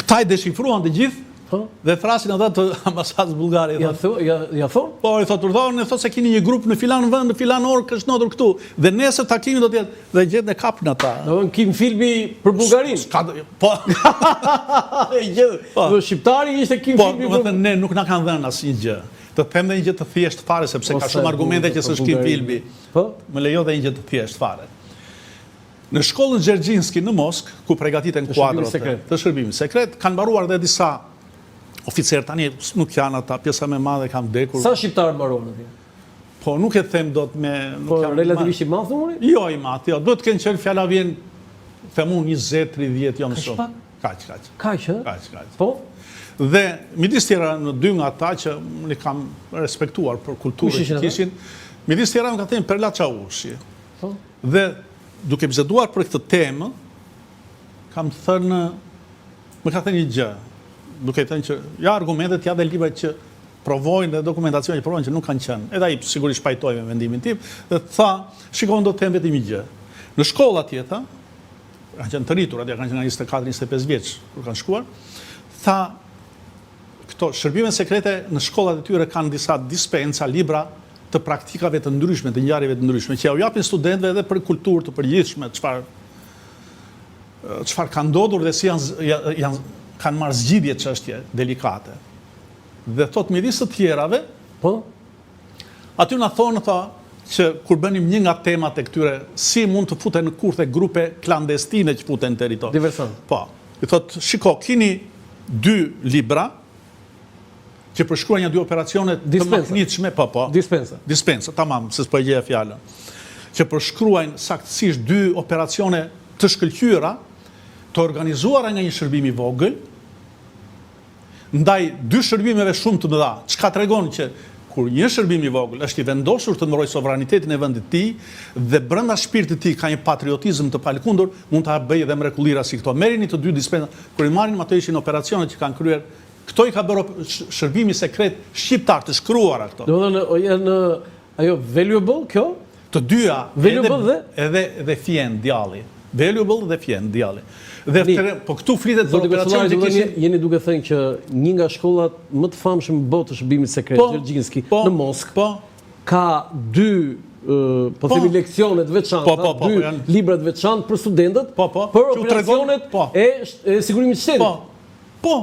Këta i deshifruan të gjithë dhe thrasin ata të ambasadës bullgare. Ja thonë? Po, i thotë se keni një grup në filan vend, në filan orë kështë notur këtu. Dhe nesër takimi do t'jetë dhe gjetë në kapën ata. Do në kim filmi për Bullgarinë? Po. Dhe shqiptari ishte kim filmi për... Po, ne nuk na kanë dhënë asnjë gjë. Të them dhe një gjë të thjeshtë fare, sepse ka shumë argumente që s'është kim filmi. Më lejo dhe një gjë të thjeshtë fare. Në shkollën Gjergjinski në Moskë, ku përgatiten kuadrot të shërbimit sekret, kanë mbaruar dhe disa oficerë, tani nuk janë ata, pjesa me madhe kam vdekur. Sa shqiptarë mbaruar në tje? Po, nuk e them do të me... Po, relativisht i madh, thumëri? Jo, i madh, jo. Do të kënë qenë fjalla vjen, themun 20-30, jo më shumë. Kaq. Kaq, Kaq. Po? Dhe, midis tjera në dy nga ta që më kam respektuar për kulturën që kishin, midis tjera më ka thënë Perla Çavushi. Dhe, duke biseduar për këtë temë, kam thënë, më ka thënë një gjë, duke thënë që ja argumentet, ja dhe libra që provojnë dhe dokumentacion që provojnë që nuk kanë qenë. Edhe ai sigurisht pajtoj me vendimin tim, dhe tha, shikon do të them vetëm një gjë. Në shkolla tjetër, kanë qenë të rritur, atje kanë qenë nga 24-25 vjeç kur kanë shkuar, tha, këto shërbime sekrete në shkollat e tyre kanë disa dispensa, libra të praktikave të ndryshme, të ngjarjeve të ndryshme, që ja u japin studentëve edhe për kulturë të përgjithshme, çfarë ka ndodhur dhe si janë kanë marrë zgjidhje çështje delikate. Dhe thot midis të tjerave, po, aty na thonë që kur bënim një nga temat e këtyre, si mund të futen në kurthe grupe klandestine që futen në territor. Diversant. Po. I thot, shiko, keni 2 libra që përshkruajnë një 2 operacione të mahnitshme, po. Dispensa, tamam, se s'po e gjeja fjalën. Që përshkruajnë saktësisht 2 operacione të shkëlqyera, të organizuara nga një shërbim i vogël, ndaj 2 shërbimeve shumë të mëdha. Çka tregon që kur një shërbim i vogël është i vendosur të ndrojë sovranitetin e vendit të tij dhe brenda shpirtit të tij ka një patriotizëm të palkundur, mund ta bëjë edhe mrekullira si këto. Merrini të 2 dispensa, kur i marrin ato ishin operacione që kanë kryer. Këto i ka bërë shërbimi sekret shqiptar të shkruara këto. Domethënë janë ajo valuable kjo? Të dyja, valuable edhe fjen djalli. Valuable dhe fjen djalli. Dhe po këtu flitet për operacionet që kishin. Jeni duke thënë që një nga shkollat më të famshme në botë të shërbimit sekret, Gjergjinski, në Moskë, ka 2 po themi leksione të veçanta, 2 libra të veçantë për studentët, për operacionet e sigurimit të shtetit. Po.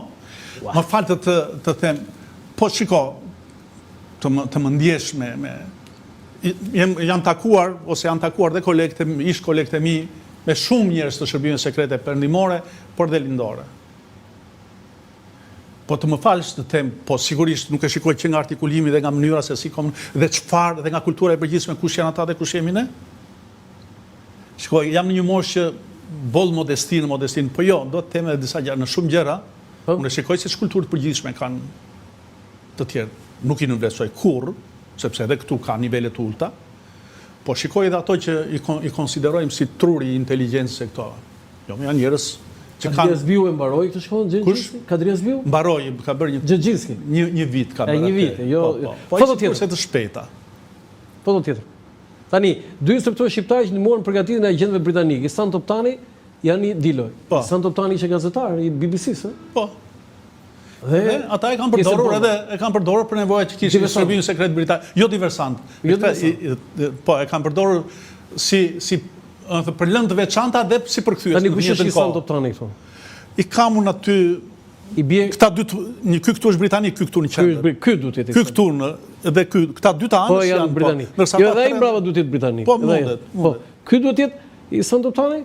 Më fal të them, po shiko, të më ndjesh me janë takuar dhe ish kolegët e mi me shumë njerëz të shërbimeve sekrete perëndimore, por dhe lindore. Po të më falësh të them, po sigurisht nuk e shikoj që nga artikulimi dhe nga mënyra se si dhe çfarë dhe nga kultura e përgjithshme kush janë ata dhe kush jemi ne. Shikoj, jam në një moshë që boll modestinë, po jo, do të them edhe disa gjëra në shumë gjëra. Unë shikoj se kulturët përgjithshme kanë të tjerë, nuk i nënvlerësoj kurrë, sepse edhe këtu ka nivele të ulta. Po shikoj edhe ato që i konsiderojmë si truri i inteligjencës e këto. Jo, janë njerëz që kanë... Kadria Zbiu e mbaroi këtë shkollë, Gjergjinski? Kadria Zbiu? Mbaroi, ka bërë Gjergjinski? Një vit ka bërë. Një vit, jo... Foto tjetër. Kurse të shpejta. Foto tjetër. Tani, 2 instruktorë shqiptarë që ndihmuan përgatitjen e agentëve britanikë, Ihsan Toptani, Jani Diloj. Ihsan Toptani ishte gazetar i BBC-s, Po. Dhe ata e kanë përdorur për nevoja që kishin në shërbimin sekret britanik, jo diversant. Po, e kanë përdorur si për lëndë të veçanta dhe si përkthyes. Tani kush është Ihsan Toptani këtu? I kam unë aty këta 2, ky këtu është britanik, ky këtu në qendër. Ky duhet të jetë. Ky këtu dhe këta 2 anës janë britanik. Jo, edhe ai mbrapa duhet të jetë britanik. Po, mundet. Ky duhet të jetë Ihsan Toptani?